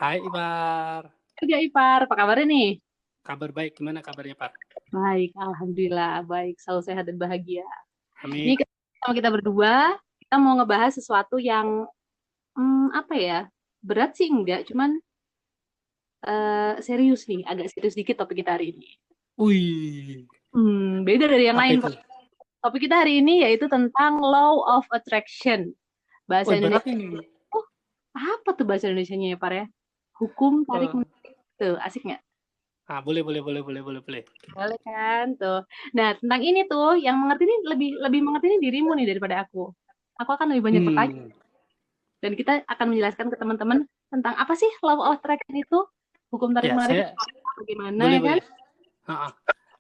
Hai Ipar, Juga Ipar, apa kabarnya nih? kabar baik. Gimana kabarnya Pak? Baik, Alhamdulillah baik, selalu sehat dan bahagia. Ini Amin. sama kita berdua, kita mau ngebahas sesuatu yang apa ya? Berat sih enggak, cuman serius nih, agak serius dikit topik kita hari ini. Wih, Beda dari yang apa lain, itu? Pak. Topik kita hari ini yaitu tentang Law of Attraction. Bahasa Wih, berat Indonesia. ini. Oh, apa tuh bahasa Indonesianya ya, Pak ya? Hukum tarik Eh, menarik. Tuh, asik nggak? boleh. Boleh kan tuh. Nah, tentang ini tuh yang mengerti ini lebih lebih mengerti ini dirimu nih daripada aku. Aku akan lebih banyak bertanya Hmm, dan kita akan menjelaskan ke teman-teman tentang apa sih law of attraction itu, hukum tarik ya menarik itu saya bagaimana ya kan? boleh. Ha-ha.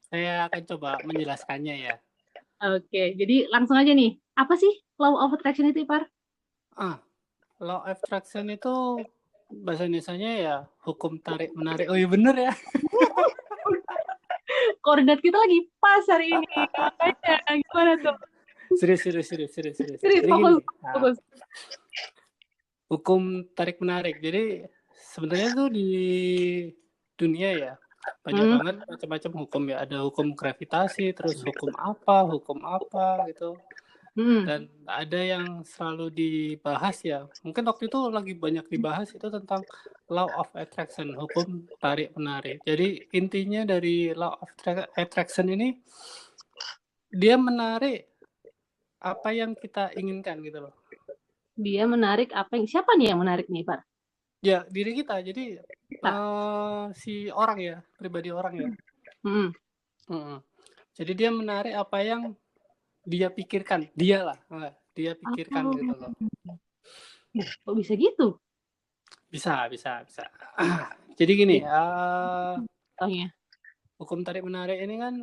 Saya akan coba menjelaskannya ya. Oke, jadi langsung aja nih. Apa sih law of attraction itu, Ipar? Ah, law of attraction itu bahasa Indonesianya ya hukum tarik menarik. Oh iya bener ya. Koordinat kita lagi pas hari ini. Makanya gimana tuh? Serius. Jadi Jadi gini, fokus nah, fokus. hukum tarik menarik. Jadi sebenarnya tuh di dunia ya banyak Hmm. banget macam-macam hukum ya. Ada hukum gravitasi, terus hukum apa gitu. Hmm. Dan ada yang selalu dibahas ya. Mungkin waktu itu lagi banyak dibahas itu tentang law of attraction, hukum tarik menarik. Jadi intinya dari law of attraction ini dia menarik apa yang kita inginkan gitu loh. Dia menarik apa yang siapa nih yang menarik nih, Ipar? Ya, diri kita. Jadi Kita. si orang ya, pribadi orang ya. Hmm. Mm-mm. Jadi dia menarik apa yang dia pikirkan, dia lah, dia pikirkan Oh, gitu loh. kok bisa gitu? Bisa. Jadi gini, Gitu contohnya. hukum tarik menarik ini kan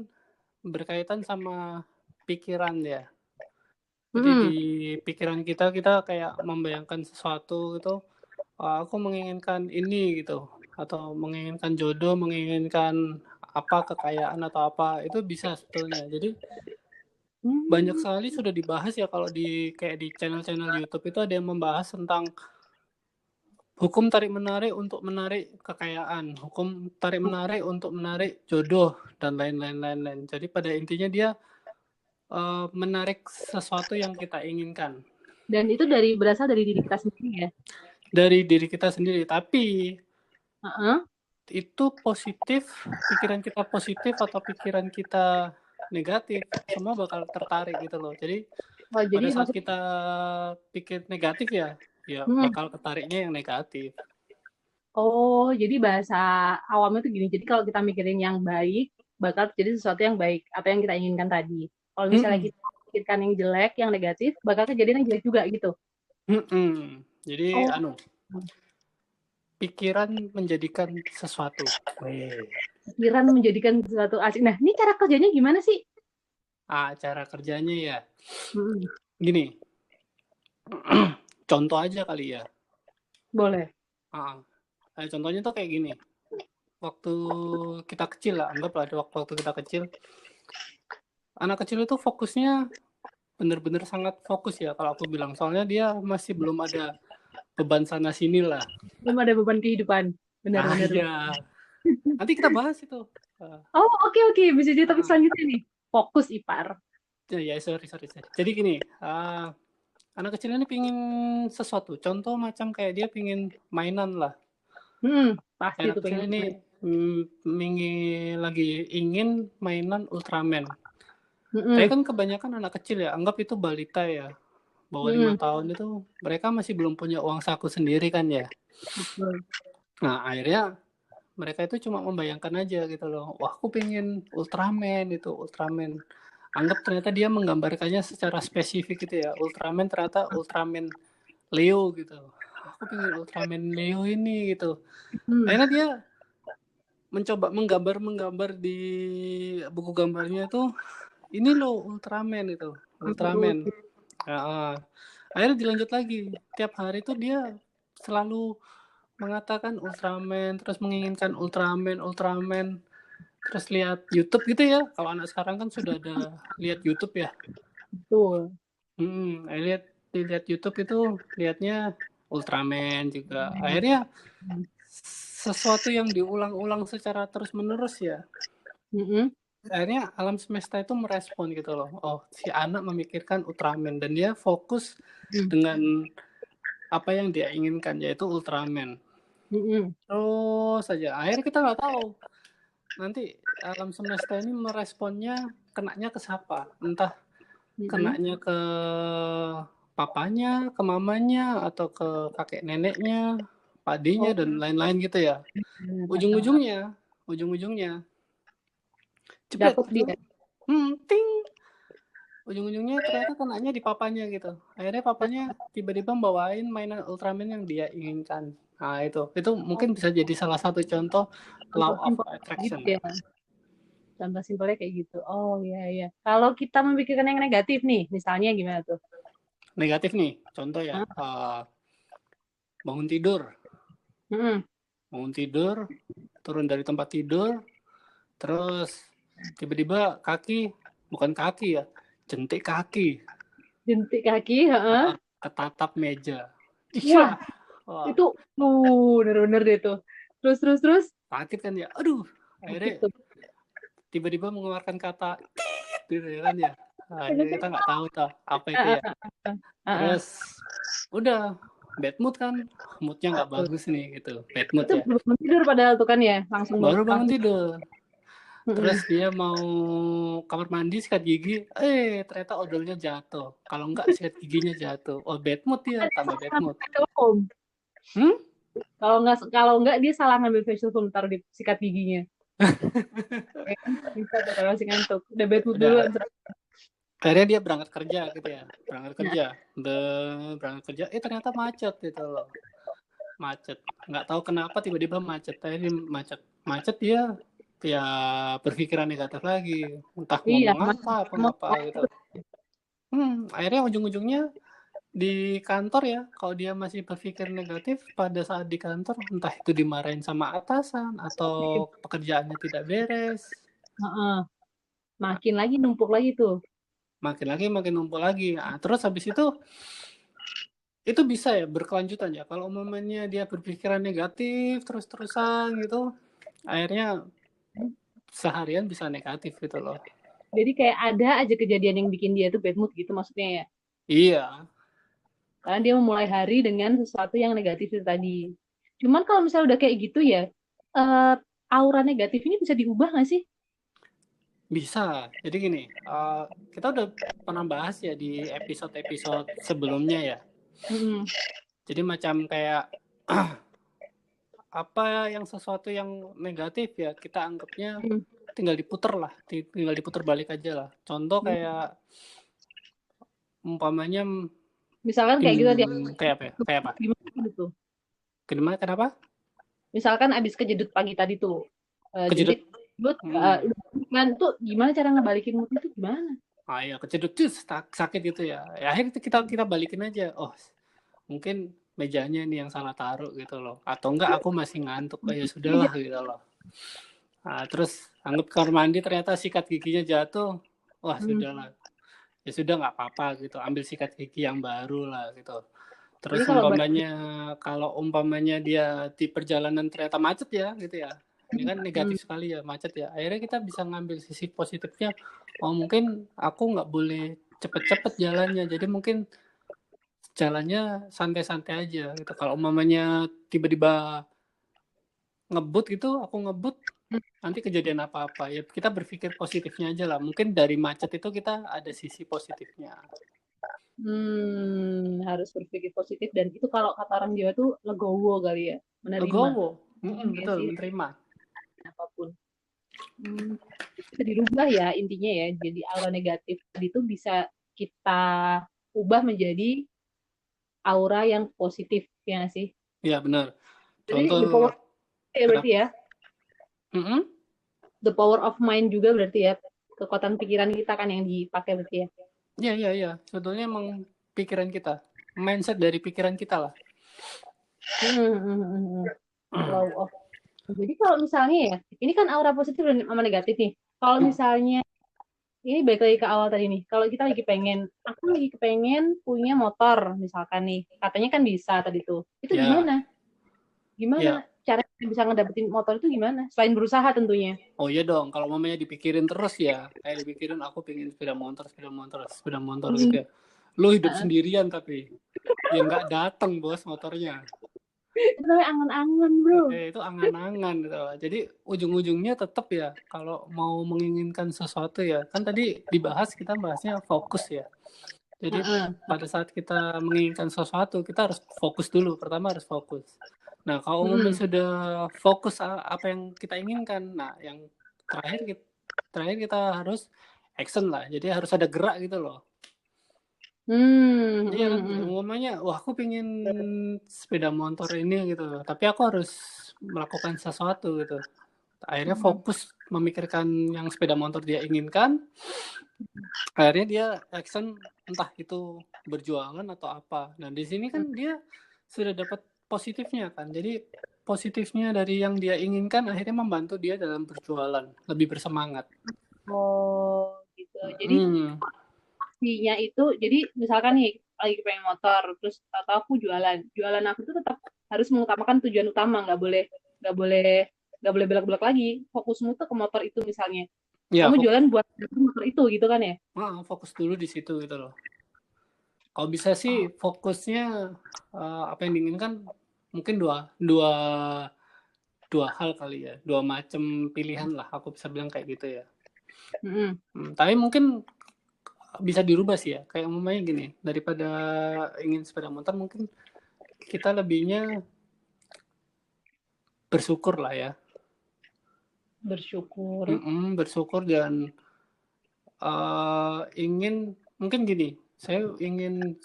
berkaitan sama pikiran ya. Jadi Hmm. di pikiran kita kayak membayangkan sesuatu gitu, aku menginginkan ini gitu, atau menginginkan jodoh, menginginkan apa kekayaan atau apa itu bisa sebetulnya. Jadi banyak Hmm. sekali sudah dibahas ya kalau di kayak di channel-channel YouTube itu ada yang membahas tentang hukum tarik menarik untuk menarik kekayaan, hukum tarik menarik untuk menarik jodoh dan lain-lain. Jadi pada intinya dia menarik sesuatu yang kita inginkan Dan itu dari berasal dari diri kita sendiri ya. dari diri kita sendiri. Tapi Heeh. itu positif, pikiran kita positif atau pikiran kita negatif, semua bakal tertarik gitu loh. Jadi Oh, pada jadi saat maksud kita pikir negatif ya, ya hmm. bakal ketariknya yang negatif. Oh, jadi bahasa awamnya tuh gini. Jadi kalau kita mikirin yang baik, bakal jadi sesuatu yang baik, apa yang kita inginkan tadi. Kalau misalnya Mm-mm. kita pikirkan yang jelek, yang negatif, bakal kejadian yang jelek juga gitu. Mm-mm. Jadi Oh, pikiran menjadikan sesuatu. Weh. pikiran menjadikan sesuatu asing. Nah, ini cara kerjanya gimana sih? Cara kerjanya ya Hmm, gini, contoh aja kali ya. boleh. Ah, contohnya tuh kayak gini. Waktu kita kecil lah, anggaplah ada waktu kita kecil. Anak kecil itu fokusnya bener-bener sangat fokus ya kalau aku bilang. Soalnya dia masih belum ada beban sana sini lah. Belum ada beban kehidupan. Benar-benar. Iya. Nanti kita bahas itu. Ah, Oh, oke. Bisa jadi topik ah. selanjutnya nih. Fokus, Ipar. Ya, sorry. Jadi gini, anak kecil ini pingin sesuatu. Contoh macam kayak dia pingin mainan lah. Pasti Anak tuh kecil pengen ini main. lagi ingin mainan Ultraman. Tapi Hmm, kan kebanyakan anak kecil ya, anggap itu balita ya, bawah 5 hmm, tahun itu mereka masih belum punya uang saku sendiri kan ya. betul. Nah akhirnya mereka itu cuma membayangkan aja gitu loh. Wah aku pengen Ultraman itu Ultraman. Anggap ternyata dia menggambarkannya secara spesifik gitu ya. Ultraman ternyata Ultraman Leo gitu. Aku pengen Ultraman Leo ini gitu. Hmm. Akhirnya dia mencoba menggambar di buku gambarnya itu ini loh Ultraman itu Hmm. Ultraman. Nah, akhirnya dilanjut lagi tiap hari tuh dia selalu mengatakan Ultraman terus menginginkan Ultraman terus lihat YouTube gitu ya kalau anak sekarang kan sudah ada lihat YouTube ya. Betul. Lihat dilihat YouTube itu lihatnya Ultraman juga akhirnya sesuatu yang diulang-ulang secara terus-menerus ya. Akhirnya alam semesta itu merespon gitu loh. Oh, si anak memikirkan Ultraman dan dia fokus dengan apa yang dia inginkan, yaitu Ultraman. Terus saja. Akhirnya kita nggak tahu nanti alam semesta ini meresponnya kenanya ke siapa. Entah kenanya ke papanya, ke mamanya, atau ke kakek neneknya, padinya, dan lain-lain gitu ya. Ujung-ujungnya cepet Dapat dia. ting, ujung-ujungnya ternyata kenanya di papanya gitu. Akhirnya papanya tiba-tiba bawain mainan Ultraman yang dia inginkan. Nah itu mungkin bisa jadi salah satu contoh law of attraction. Gitu ya. Contoh simpelnya kayak gitu. Oh iya. Kalau kita memikirkan yang negatif nih, misalnya gimana tuh? Negatif nih, contoh ya. Bangun tidur. Bangun tidur, turun dari tempat tidur, terus tiba-tiba bukan kaki ya, jentik kaki. Jentik kaki, ketatap meja. Wah, itu bener-bener deh tuh. Terus. Sakit kan ya, aduh. Akhirnya tiba-tiba mengeluarkan kata gitu kan ya. Akhirnya kita nggak tahu tuh apa itu ya. Terus udah bad mood kan, moodnya nggak bagus nih gitu, bad mood ya. Bangun tidur padahal tuh kan ya, langsung baru bangun tidur. Terus dia mau kamar mandi sikat gigi, ternyata odolnya jatuh. Kalau enggak sikat giginya jatuh. Oh, bad mood dia, tambah bad mood. Kalau enggak dia salah ngambil facial foam taruh di sikat giginya. Bisa kalau masih ngantuk. Udah bad mood dulu. Akhirnya dia berangkat kerja gitu ya. Berangkat kerja. Ternyata macet gitu loh. Macet. Nggak tahu kenapa tiba-tiba macet. Akhirnya macet dia ya berpikiran negatif lagi. Entah ngomong apa gitu. Akhirnya ujung-ujungnya di kantor ya, kalau dia masih berpikir negatif pada saat di kantor, entah itu dimarahin sama atasan atau pekerjaannya tidak beres. Makin lagi numpuk lagi tuh. Makin numpuk lagi. Nah, terus habis itu bisa ya berkelanjutan ya. Kalau momennya dia berpikiran negatif terus-terusan gitu, akhirnya seharian bisa negatif gitu loh. Jadi kayak ada aja kejadian yang bikin dia tuh bad mood gitu maksudnya ya. Iya. Karena dia memulai hari dengan sesuatu yang negatif itu tadi. Cuman kalau misalnya udah kayak gitu ya, aura negatif ini bisa diubah nggak sih? Bisa. Jadi gini, kita udah pernah bahas ya di episode-episode sebelumnya ya. Jadi macam kayak apa yang sesuatu yang negatif ya kita anggapnya tinggal diputer balik aja lah. Contoh kayak umpamanya misalkan kayak gitu dia kayak apa? Gimana kenapa? Misalkan abis kejedut pagi tadi tuh. Kejedut kan tuh gimana cara ngebalikin mood itu gimana? Ya kejedut tuh sakit gitu ya. Ya akhirnya kita balikin aja. Oh, mungkin mejanya nih yang salah taruh gitu loh. Atau enggak aku masih ngantuk. Ya sudahlah gitu loh. Nah, terus anggap kamar mandi ternyata sikat giginya jatuh. Wah, sudahlah. Ya sudah nggak apa-apa gitu. Ambil sikat gigi yang baru lah gitu. Terus kalau umpamanya dia di perjalanan ternyata macet ya gitu ya. Ini kan negatif sekali ya, macet ya. Akhirnya kita bisa ngambil sisi positifnya. Oh, mungkin aku nggak boleh cepet-cepet jalannya. Jadi mungkin jalannya santai-santai aja gitu. Kalau umpamanya tiba-tiba aku ngebut nanti kejadian apa-apa ya kita berpikir positifnya aja lah. Mungkin dari macet itu kita ada sisi positifnya. Harus berpikir positif dan itu kalau kata orang Jawa tuh legowo kali ya, menerima. Legowo, betul, menerima apapun. Bisa dirubah ya intinya ya. Jadi aura negatif itu bisa kita ubah menjadi aura yang positif ya sih? Iya benar. Contoh the power berarti ya. The power of mind juga berarti ya. Kekuatan pikiran kita kan yang dipakai berarti ya. Iya. Sebetulnya emang pikiran kita. Mindset dari pikiran kita lah. Jadi kalau misalnya ya, ini kan aura positif dan sama negatif nih. Kalau misalnya ini balik lagi ke awal tadi nih. Kalau kita aku lagi kepengen punya motor misalkan nih. Katanya kan bisa tadi tuh. Itu gimana? Gimana? cara kita bisa ngedapetin motor itu gimana? Selain berusaha tentunya. Oh iya dong, kalau mamanya dipikirin terus ya, kayak dipikirin aku pengen sepeda motor gitu ya. Lu hidup Heeh. sendirian tapi ya nggak datang bos motornya. Itu namanya angan-angan, bro. Itu angan-angan gitu loh. Jadi ujung-ujungnya tetap ya kalau mau menginginkan sesuatu ya, kan tadi dibahas kita bahasnya fokus ya. Jadi pada saat kita menginginkan sesuatu kita harus fokus dulu. Pertama harus fokus. Nah, kalau umumnya sudah fokus apa yang kita inginkan, nah yang terakhir kita harus action lah. Jadi harus ada gerak gitu loh. Iya kan, umumnya, wah aku pengen sepeda motor ini gitu loh. Tapi aku harus melakukan sesuatu gitu. Akhirnya fokus memikirkan yang sepeda motor dia inginkan. Akhirnya dia action, entah itu berjualan atau apa. Nah di sini kan dia sudah dapat positifnya kan. Jadi positifnya dari yang dia inginkan akhirnya membantu dia dalam berjualan, lebih bersemangat. Oh gitu. Jadi aksinya itu, jadi misalkan nih lagi pengen motor, terus atau aku jualan aku tuh tetap harus mengutamakan tujuan utama, nggak boleh belak-belak lagi. Fokusmu tuh ke motor itu misalnya. Ya, Kamu jualan buat motor itu gitu kan ya? Fokus dulu di situ gitu loh. Kalau bisa sih fokusnya apa yang diinginkan mungkin dua hal kali ya, dua macam pilihan lah, aku bisa bilang kayak gitu ya. Tapi mungkin bisa dirubah sih ya, kayak umumnya gini, daripada ingin sepeda motor mungkin kita lebihnya bersyukur lah ya. Bersyukur dan ingin, mungkin gini, saya ingin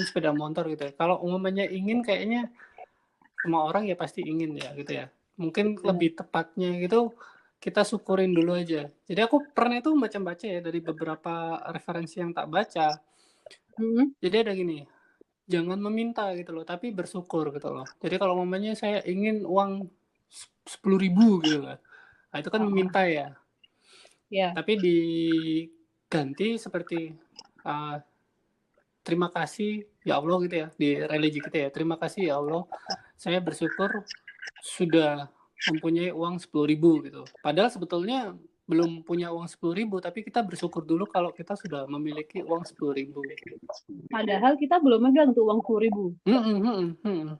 sepeda motor gitu ya. Kalau umumnya ingin kayaknya semua orang ya pasti ingin ya gitu ya. Mungkin lebih tepatnya gitu kita syukurin dulu aja. Jadi aku pernah itu baca ya dari beberapa referensi yang tak baca. Jadi ada gini, jangan meminta gitu loh, tapi bersyukur gitu loh. Jadi kalau umumnya saya ingin uang 10.000 gitu lah. Nah, itu kan meminta ya. Tapi diganti seperti terima kasih ya Allah gitu ya, di religi kita ya, terima kasih ya Allah, saya bersyukur sudah mempunyai uang 10.000 gitu. Padahal sebetulnya belum punya uang 10.000, tapi kita bersyukur dulu kalau kita sudah memiliki uang 10.000. Padahal kita belum megang tuh uang 10.000.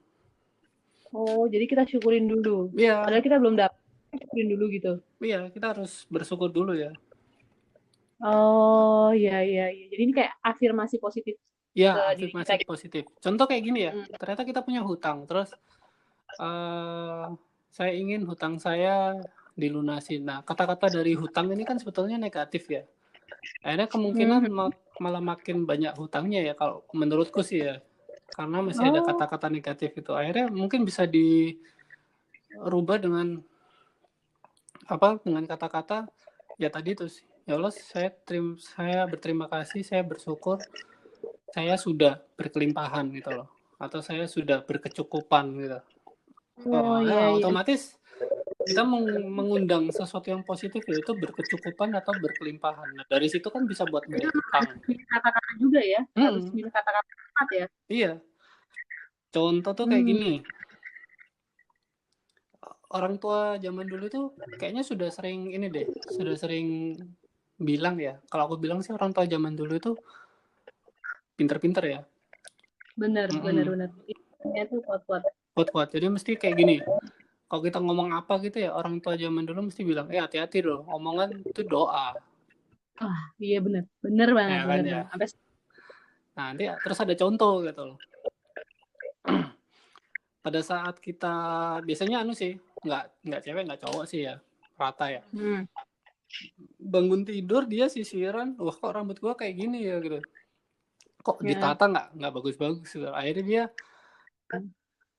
Oh, jadi kita syukurin dulu. Iya. Padahal kita belum dapat, syukurin dulu gitu. Iya, kita harus bersyukur dulu ya. Oh, iya. Jadi ini kayak afirmasi positif. Ya, afirmasi positif. Contoh kayak gini ya, ternyata kita punya hutang, terus saya ingin hutang saya dilunasi. Nah, kata-kata dari hutang ini kan sebetulnya negatif ya. Akhirnya kemungkinan malah makin banyak hutangnya ya, kalau menurutku sih ya. Karena masih ada kata-kata negatif itu. Akhirnya mungkin bisa dirubah dengan dengan kata-kata ya tadi tuh, ya Allah saya berterima kasih, saya bersyukur saya sudah berkelimpahan gitu loh, atau saya sudah berkecukupan gitu. Otomatis kita mengundang sesuatu yang positif, yaitu berkecukupan atau berkelimpahan. Nah, dari situ kan bisa buat bayar utang. Kata-kata juga ya, harus milih kata-kata tepat ya. Iya. Contoh tuh kayak gini. Orang tua zaman dulu tuh kayaknya sudah sering bilang ya. Kalau aku bilang sih orang tua zaman dulu itu pinter-pinter ya. Benar. Ini tuh kuat. Jadi mesti kayak gini. Kalau kita ngomong apa gitu ya, orang tua zaman dulu mesti bilang, hati-hati loh, omongan itu doa. Iya benar banget. Ya, kan, ya. Nah, nanti terus ada contoh gitu loh. Pada saat kita biasanya sih, nggak cewek nggak cowok sih ya, rata ya. Bangun tidur dia sisiran, wah kok rambut gua kayak gini ya gitu. Kok ditata nggak bagus-bagus gitu. Akhirnya dia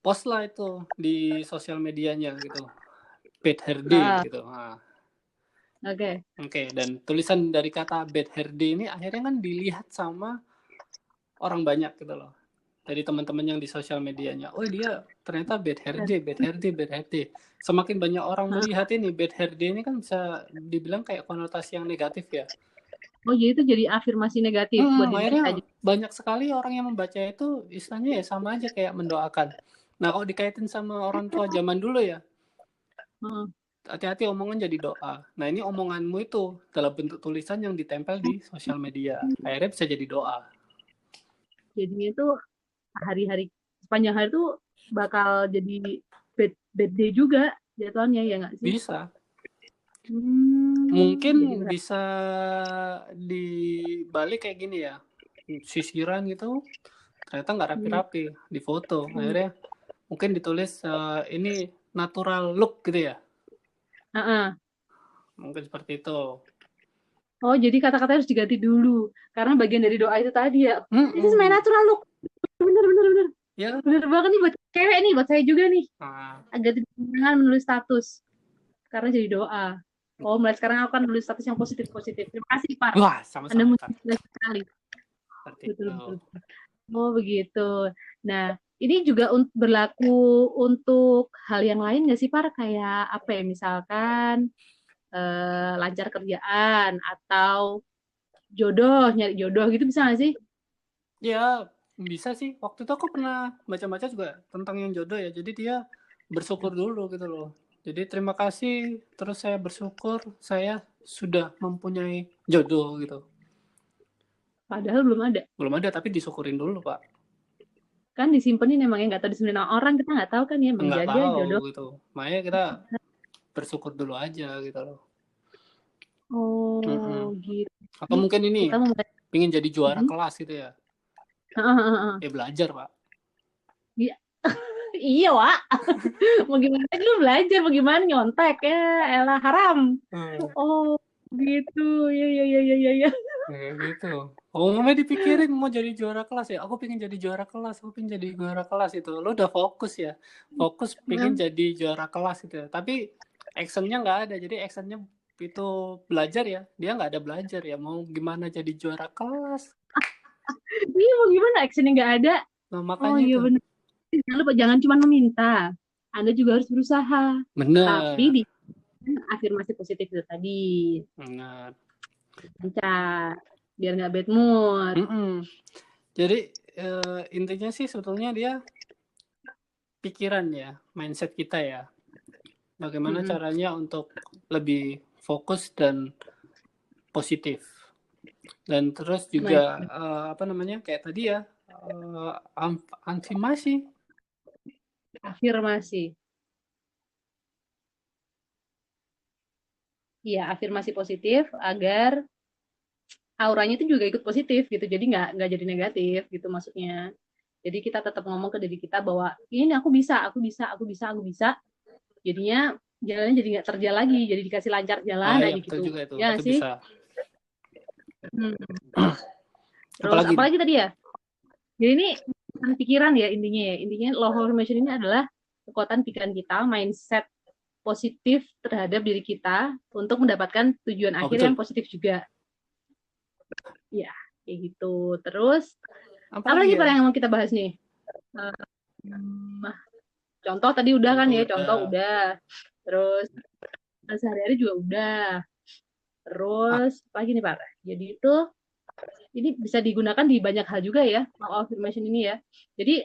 post lah itu di sosial medianya gitu, bad hair day gitu. Oke, dan tulisan dari kata bad hair day ini akhirnya kan dilihat sama orang banyak gitu loh, dari teman-teman yang di sosial medianya. Oh dia ternyata bad hair day. Semakin banyak orang melihat ini bad hair day ini kan bisa dibilang kayak konotasi yang negatif ya. Oh jadi itu jadi afirmasi negatif buat diri akhirnya aja. Banyak sekali orang yang membaca itu istilahnya ya sama aja kayak mendoakan. Nah, kalau dikaitin sama orang tua zaman dulu ya, Heeh. hati-hati omongan jadi doa. Nah, ini omonganmu itu dalam bentuk tulisan yang ditempel di sosial media. Akhirnya bisa jadi doa. Jadinya itu hari-hari sepanjang hari tuh bakal jadi bad day juga jatuhnya, ya nggak sih? Bisa. Jadi Mungkin bisa dibalik kayak gini ya. Sisiran gitu, ternyata nggak rapi-rapi di foto. Akhirnya mungkin ditulis ini natural look gitu ya. Mungkin seperti itu. Oh, jadi kata-kata harus diganti dulu karena bagian dari doa itu tadi ya. This is my natural look. Bener. Ya. Bener banget nih buat cewek nih, buat saya juga nih. Nah, Agak tidak menulis status karena jadi doa. Oh, mulai sekarang aku akan menulis status yang positif. Terima kasih, Pak. wah, Anda sama-sama. mudah sekali. Seperti Betul. itu. Oh, begitu. Nah, ini juga berlaku untuk hal yang lain nggak sih, Pak? Kayak apa ya, misalkan lancar kerjaan atau nyari jodoh gitu bisa nggak sih? Ya, bisa sih. Waktu itu aku pernah baca-baca juga tentang yang jodoh ya. Jadi dia bersyukur dulu gitu loh. Jadi terima kasih, terus saya bersyukur saya sudah mempunyai jodoh gitu. Padahal belum ada. Belum ada, tapi disyukurin dulu, Pak. Kan disimpenin emangnya nggak tahu disimpenin orang, kita nggak tahu kan ya, Nggak menjaga tahu jodoh. gitu. Makanya kita bersyukur dulu aja gitu loh. Oh, gitu. Atau mungkin ini, Kita pengen jadi juara kelas gitu ya. Ya belajar, Pak. Iya, Wak. Mau gimana lu belajar, mau gimana nyontek ya, elah haram. Oh, gitu. Ya. Gitu. Ngomongnya dipikirin mau jadi juara kelas ya. Aku pengen jadi juara kelas. Itu. Lo udah fokus ya. Fokus pengen jadi juara kelas itu ya. Tapi actionnya nggak ada. Jadi actionnya itu belajar ya. Dia nggak ada belajar ya. Mau gimana jadi juara kelas. Iya, mau gimana actionnya nggak ada. Nah, makanya iya itu. benar. Jangan lupa, jangan cuma meminta. Anda juga harus berusaha. Bener. Tapi di afirmasi positif itu tadi. Bener. Lancar. Biar nggak bad mood. Jadi intinya sih sebetulnya dia pikiran ya, mindset kita ya. Bagaimana caranya untuk lebih fokus dan positif. Dan terus juga kayak tadi ya, afirmasi. Iya, afirmasi positif agar auranya itu juga ikut positif gitu. Jadi nggak jadi negatif gitu maksudnya. Jadi kita tetap ngomong ke diri kita bahwa ini aku bisa. Jadinya jalannya jadi nggak terjal lagi, jadi dikasih lancar jalan aja gitu. Juga itu. Ya itu sih. Bisa. Terus apalagi tadi ya? Jadi ini pikiran ya intinya ya. Intinya law of affirmation ini adalah kekuatan pikiran kita, mindset positif terhadap diri kita untuk mendapatkan tujuan akhir yang positif juga. Ya, kayak gitu. Terus apa lagi Pak yang mau kita bahas nih? Contoh tadi udah kan ya, contoh udah. Terus sehari-hari juga udah. Terus apa lagi nih Pak? Jadi itu ini bisa digunakan di banyak hal juga ya, law of affirmation ini ya. Jadi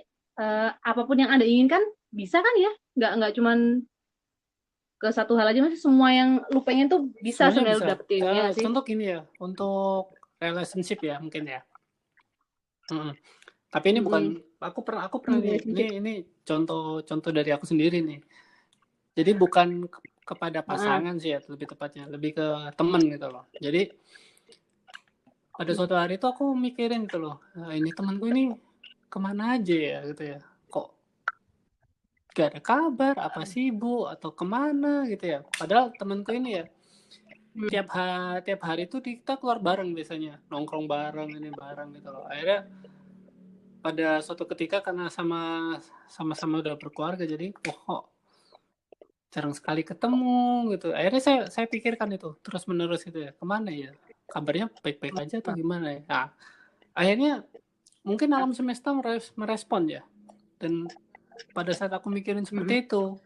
apapun yang Anda inginkan bisa kan ya? Nggak cuman ke satu hal aja, masih semua yang lu pengen tuh bisa sebenarnya lu dapetin ya sih. Contoh gini ya, untuk relationship ya mungkin ya. Tapi ini bukan aku pernah ini contoh dari aku sendiri nih. Jadi bukan kepada pasangan sih ya, lebih tepatnya, lebih ke teman gitu loh. Jadi pada suatu hari itu aku mikirin gitu loh, ini temanku ini kemana aja ya gitu ya, kok gak ada kabar, apa sibuk atau kemana gitu ya. Padahal temanku ini ya tiap hari itu kita keluar bareng biasanya, nongkrong bareng gitu loh. Akhirnya pada suatu ketika karena sama-sama udah berkeluarga, jadi kok jarang sekali ketemu gitu. Akhirnya saya pikirkan itu terus menerus gitu ya, kemana ya, kabarnya baik-baik aja atau gimana ya. Nah, akhirnya mungkin alam semesta merespon ya. Dan pada saat aku mikirin seperti itu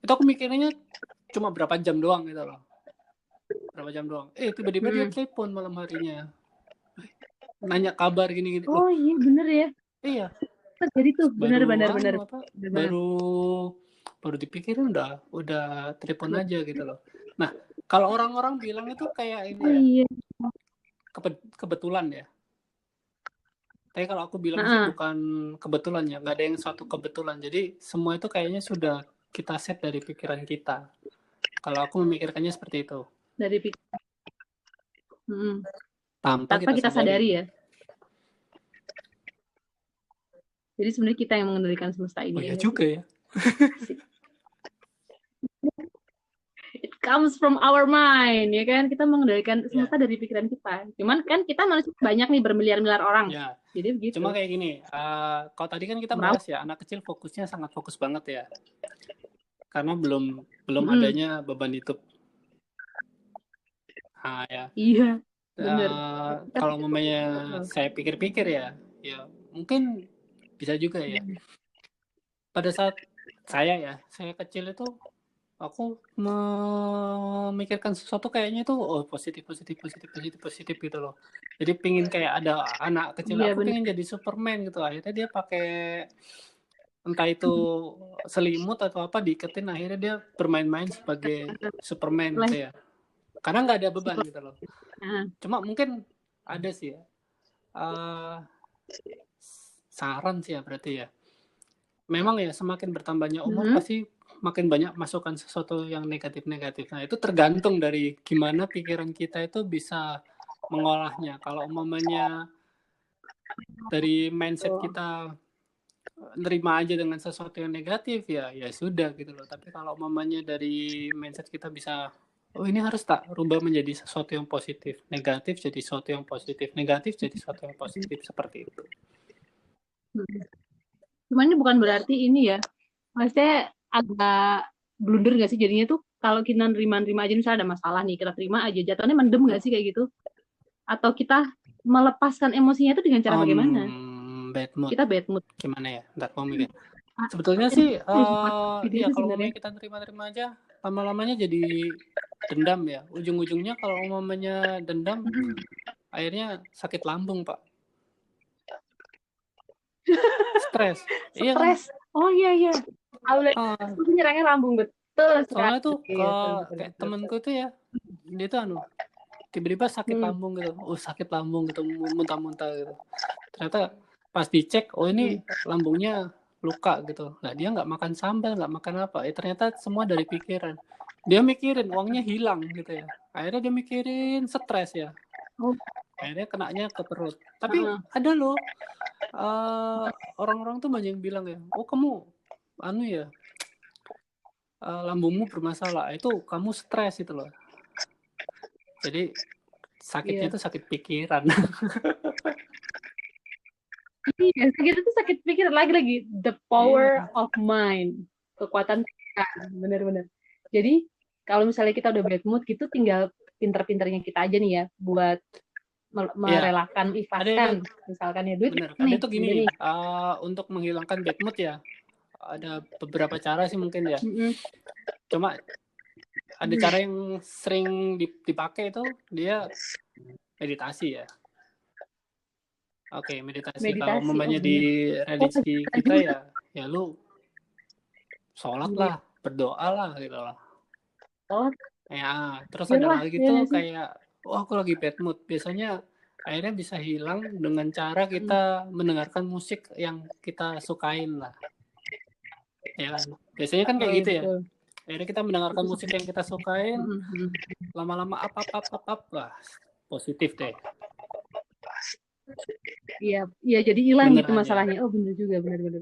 aku mikirnya cuma berapa jam doang gitu loh. Tiba-tiba dia telepon malam harinya, nanya kabar gini. Oh iya bener ya. Iya, Jadi tuh baru benar-benar baru dipikirin udah telepon aja gitu loh. Nah, kalau orang-orang bilang itu kayak ini ya, iya. kebetulan ya. Tapi kalau aku bilang sih bukan kebetulan ya, nggak ada yang suatu kebetulan. Jadi semua itu kayaknya sudah kita set dari pikiran kita. Kalau aku memikirkannya seperti itu. Dari pikiran. Tanpa kita sadari ya. Jadi sebenarnya kita yang mengendalikan semesta ini. Oh iya juga ya. It comes from our mind, ya kan? Kita mengendalikan semesta dari pikiran kita. Cuman kan kita manusia banyak nih, bermiliar-miliar orang. Ya. Jadi begitu. Cuma kayak gini, kalau tadi kan kita bahas ya, anak kecil fokusnya sangat fokus banget ya. Karena belum adanya beban hidup. Nah, ya. Iya. Benar. Kalau mamanya saya pikir-pikir ya mungkin bisa juga ya. Pada saat saya kecil itu aku memikirkan sesuatu kayaknya itu positif gitu loh. Jadi pingin kayak ada anak kecil, aku pengen jadi Superman gitu. Akhirnya dia pakai entah itu selimut atau apa diiketin, akhirnya dia bermain-main sebagai Superman gitu ya. Karena nggak ada beban gitu loh. Cuma mungkin ada sih ya. Saran sih ya berarti ya. Memang ya semakin bertambahnya umur pasti makin banyak masukan sesuatu yang negatif-negatif. Nah itu tergantung dari gimana pikiran kita itu bisa mengolahnya. Kalau umpamanya dari mindset kita nerima aja dengan sesuatu yang negatif ya sudah gitu loh. Tapi kalau umpamanya dari mindset kita bisa ini harus tak rubah menjadi sesuatu yang positif, negatif jadi sesuatu yang positif, negatif jadi sesuatu yang positif, seperti itu. Cuman ini bukan berarti ini ya, maksudnya agak blunder nggak sih jadinya tuh kalau kita nerima aja misalnya ada masalah nih, kita terima aja, jatuhnya mendem nggak sih kayak gitu? Atau kita melepaskan emosinya itu dengan cara bagaimana? Bad mood. Kita bad mood. Gimana ya? Ntar mau mikir. Sebetulnya sih ya kalau mamanya kita terima aja, lama-lamanya jadi dendam ya. Ujung-ujungnya kalau mamanya dendam, akhirnya sakit lambung, Pak. Stres. Iya kan? Oh iya. Itu nyerangnya lambung, betul. Soalnya tuh kayak temanku itu ya, dia tuh tiba-tiba sakit lambung gitu. Sakit lambung gitu, muntah-muntah gitu. Ternyata pas dicek, ini lambungnya luka gitu. Nah dia nggak makan sambal, nggak makan apa. Ternyata semua dari pikiran. Dia mikirin uangnya hilang gitu ya. Akhirnya dia mikirin stres ya. Akhirnya kenanya ke perut. Tapi ada loh orang-orang tuh banyak yang bilang ya, kamu ya lambungmu bermasalah. Itu kamu stres itu loh. Jadi sakitnya tuh sakit pikiran. Iya, sakit itu sakit pikiran lagi the power of mind, kekuatan pikiran, benar-benar. Jadi kalau misalnya kita udah bad mood gitu, tinggal pinter-pinternya kita aja nih ya buat merelakan, ikhlaskan, misalkan ya duit. Bener. Ada tuh gini, untuk menghilangkan bad mood ya, ada beberapa cara sih mungkin ya. Cuma ada cara yang sering dipakai itu dia meditasi ya. Oke, meditasi. Kalau umpamanya di religi kita ya lu sholat lah, berdoa lah gitu loh. Ya, terus ada lagi tuh kayak aku lagi bad mood. Biasanya akhirnya bisa hilang dengan cara kita mendengarkan musik yang kita sukain lah. Ya kan? Biasanya kan kayak gitu ya. Akhirnya kita mendengarkan musik yang kita sukain, lama-lama wah, positif deh. Iya jadi hilang gitu masalahnya. Oh benar juga, benar-benar.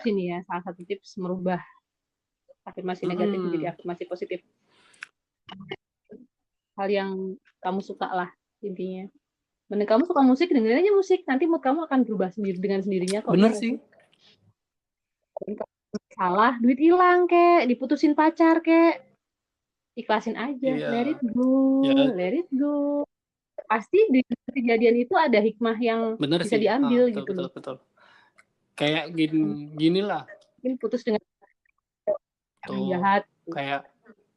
Sini ya salah satu tips merubah afirmasi negatif menjadi afirmasi positif. Hal yang kamu suka lah intinya. Mending kamu suka musik, dengerin aja musik. Nanti mood kamu akan berubah sendiri dengan sendirinya kok. Bener sih. Salah, duit hilang kek, diputusin pacar kek, ikhlasin aja. Let it go. Pasti di kejadian itu ada hikmah yang bisa diambil gitu loh. Betul. Kayak gini lah. Mungkin putus dengan tuh, jahat. Kayak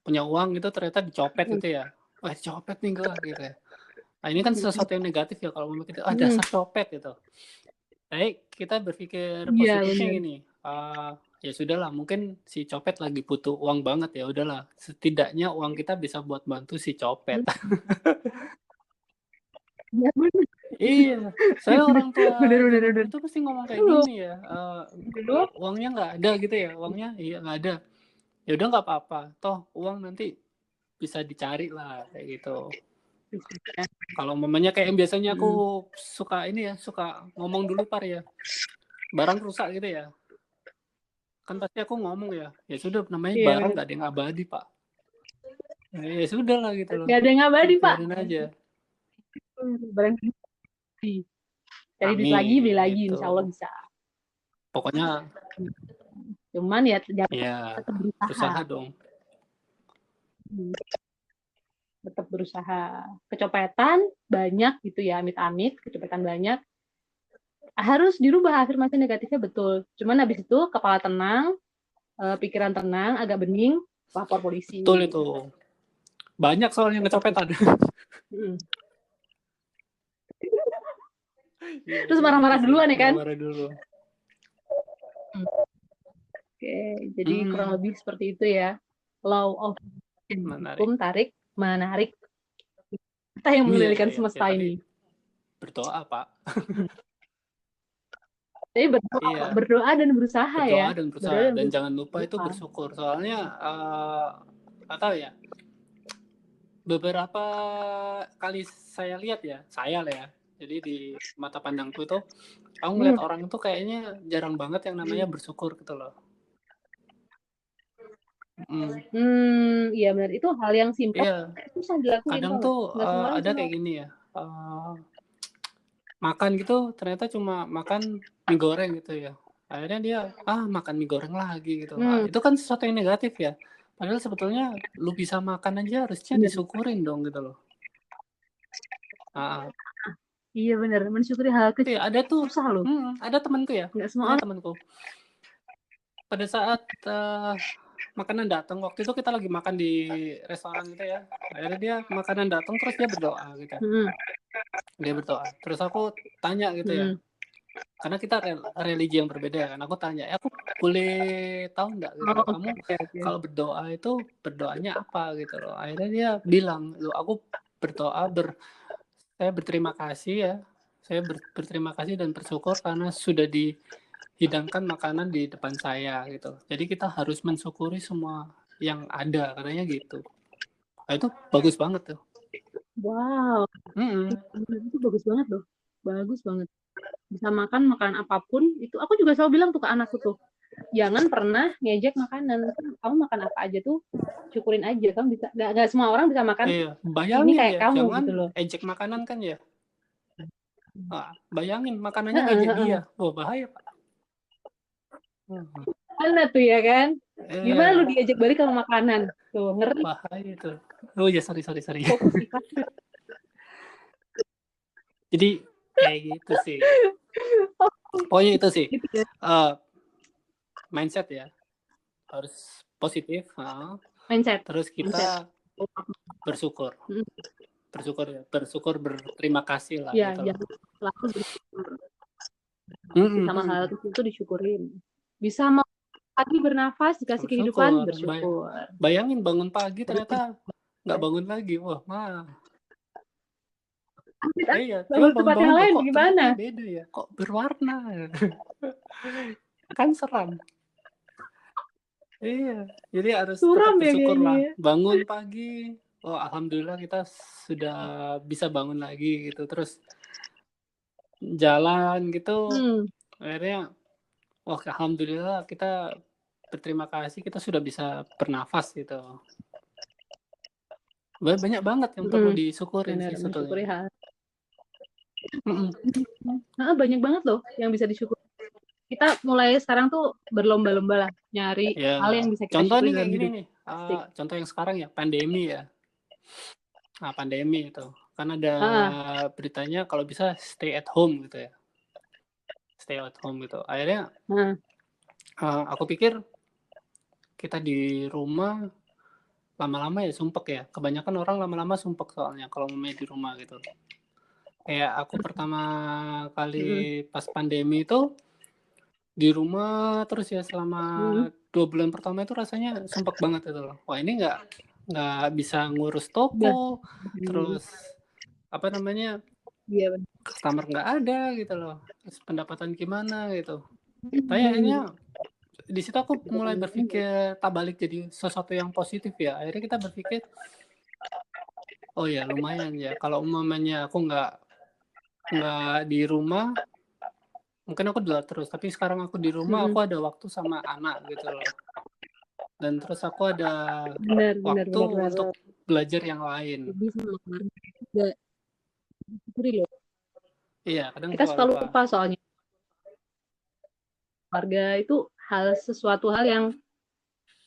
punya uang gitu ternyata dicopet gitu ya. Wah dicopet nih gue gitu ya. Nah ini kan sesuatu yang negatif ya kalau kita dasar copet gitu. kita berpikir Iya, positifnya benar. gini, ya sudahlah mungkin si copet lagi butuh uang banget, ya udahlah setidaknya uang kita bisa buat bantu si copet. Iya, benar. Iya, saya orang tua Benar, benar, zaman dulu benar. tuh pasti ngomong kayak Dulu, gini ya, dulu, uangnya nggak ada gitu ya, uangnya iya nggak ada. Ya udah nggak apa-apa, toh uang nanti bisa dicari lah kayak gitu. Kalau mamanya kayak yang biasanya aku Mm. suka ini ya, suka ngomong dulu par ya, barang rusak gitu ya, kan pasti aku ngomong ya sudah namanya Iya, barang benar. nggak ada yang abadi pak. Ya sudah lah gitu loh, Gak ada yang abadi, Pak. biarin aja. Barang beli. Cari duit lagi, Amin beli lagi, gitu. insya Allah bisa. Pokoknya Cuman ya ya tetap berusaha. usaha dong. Tetap berusaha. Kecopetan banyak gitu ya, amit-amit, kecopetan banyak. Harus dirubah afirmasi negatifnya betul. Cuman habis itu kepala tenang, pikiran tenang, agak bening, lapor Betul polisi. itu. Banyak soalnya Tetap. kecopetan. Iya, Terus kayak gitu marah-marah sih. duluan ya kan? Marah-marah dulu. Oke, jadi kurang lebih seperti itu ya. Law of Menarik. hukum tarik menarik. Kita yang Iya, mengendalikan iya. Ya, semesta tapi ini. berdoa, Pak. Jadi berdoa, Iya. berdoa dan berusaha ya. Berdoa dan berusaha. Berdoa dan Dan berusaha. jangan lupa itu bersyukur. Soalnya, nggak tahu ya, beberapa kali saya lihat ya, saya lah ya. Jadi di mata pandangku itu, aku ngeliat orang itu kayaknya jarang banget yang namanya bersyukur gitu loh. Iya benar. Itu hal yang simpel, Iya, susah dilakuin kadang kok. tuh Nggak semua orang ada bisa. kayak gini ya. Makan gitu ternyata cuma makan mie goreng gitu ya. Akhirnya dia makan mie goreng lagi gitu. Itu kan sesuatu yang negatif ya. Padahal sebetulnya lu bisa makan aja harusnya disyukurin dong gitu loh. Iya benar. Mensyukuri hal kecil Ada tuh, susah loh. ada temanku ya. Nggak semua Ada orang. temanku. Pada saat makanan datang, waktu itu kita lagi makan di restoran gitu ya. Akhirnya dia makanan datang terus dia berdoa gitu. Dia berdoa. Terus aku tanya gitu ya. Karena kita religi yang berbeda kan. Aku tanya, aku boleh tahu nggak gitu loh, kamu kalau berdoa itu berdoanya apa gitu loh. Akhirnya dia bilang, loh aku berdoa saya berterima kasih ya. Saya berterima kasih dan bersyukur karena sudah dihidangkan makanan di depan saya gitu. Jadi kita harus mensyukuri semua yang ada, katanya gitu. Nah, itu bagus banget tuh. Wow. Itu bagus banget loh. Bagus banget. Bisa makan makanan apapun itu. Aku juga selalu bilang tuh ke anakku tuh, jangan pernah ngejek makanan. Kamu makan apa aja tuh syukurin aja. Kamu bisa, nggak semua orang bisa makan ini Bayangin kayak ya, kamu jangan gitu loh. ejek makanan kan ya. Bayangin makanannya ngejek dia. Wah, bahaya Pak. Mana tuh ya kan? Gimana lu diajak balik sama makanan? Tuh, ngeri. Bahaya tuh. Oh ya, sorry. Fokus sifat. Jadi kayak gitu sih. Pokoknya itu sih. Mindset ya. Harus positif. Mindset. Terus kita bersyukur. Bersyukur, berterima kasih lah. Ya, gitu jangan selalu bersyukur. Sama hal itu disyukurin. Bisa mau pagi bernafas, dikasih kehidupan, bersyukur. Bayangin bangun pagi ternyata nggak bangun lagi. Wah, iya, tapi tempat yang lain kok gimana? Beda ya, kok berwarna. Kan seram. Iya, jadi harus suram tetap bersyukur ya, lah. Bangun pagi, alhamdulillah kita sudah bisa bangun lagi gitu. Terus jalan gitu, akhirnya alhamdulillah kita berterima kasih kita sudah bisa bernafas gitu. Banyak banget yang perlu disyukurin sih sebetulnya. Banyak banget loh yang bisa disyukuri. Kita mulai sekarang tuh berlomba-lomba lah nyari hal yang bisa kita contoh syukuri nih dalam kayak hidup. gini nih, contoh yang sekarang ya pandemi ya. Pandemi itu kan ada beritanya kalau bisa stay at home gitu ya, stay at home gitu. Akhirnya aku pikir kita di rumah lama-lama ya sumpek ya. Kebanyakan orang lama-lama sumpek soalnya kalau main di rumah gitu. Kayak aku pertama kali pas pandemi itu di rumah terus ya selama 2 bulan pertama itu rasanya sumpek banget itu loh. Wah ini nggak bisa ngurus toko, terus apa namanya Iya, customer nggak ada gitu loh. Terus pendapatan gimana gitu. Tapi akhirnya di situ aku mulai berpikir tak balik jadi sesuatu yang positif ya. Akhirnya kita berpikir, oh ya lumayan ya. Kalau umpamanya aku nggak di rumah, mungkin aku di luar terus. Tapi sekarang aku di rumah, aku ada waktu sama anak gitu loh. Dan terus aku ada waktu untuk belajar yang lain. Jadi sama keluarga juga syukuri loh. Iya, kadang Kita suka lupa soalnya. Keluarga itu sesuatu hal yang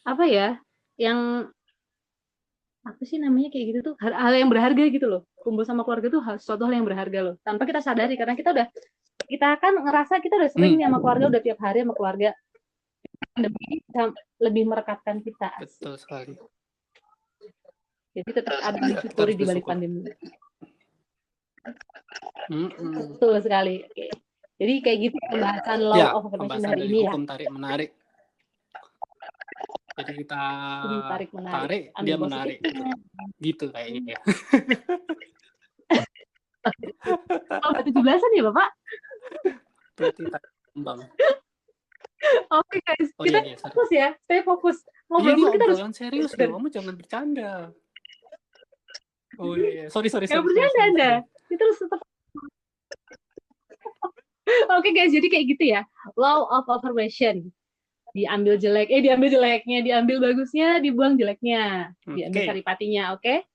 apa ya? Yang apa sih namanya kayak gitu tuh? Hal yang berharga gitu loh. Kumpul sama keluarga tuh sesuatu hal yang berharga loh. Tanpa kita sadari karena kita kan ngerasa kita udah sering nih sama keluarga, udah tiap hari sama keluarga. Pandemi bisa lebih merekatkan kita. Betul sekali. Jadi tetap ada disyukuri di balik pandemi. Betul sekali. Oke. Jadi kayak gitu pembahasan law of affirmation hari ini ya. Hukum tarik menarik. Jadi kita tarik dia menarik. Gitu kayaknya. Oh, 17-an ya Bapak? Berarti tarik kembang. Oke guys, kita fokus ya, stay fokus. Ngobrol kita harus serius loh, kamu jangan bercanda. Oh iya, sorry. Gak bercanda Anda. Kita harus tetap. Oke guys, jadi kayak gitu ya. Law of affirmation. Diambil jeleknya, diambil bagusnya, dibuang jeleknya. Diambil saripatinya, oke?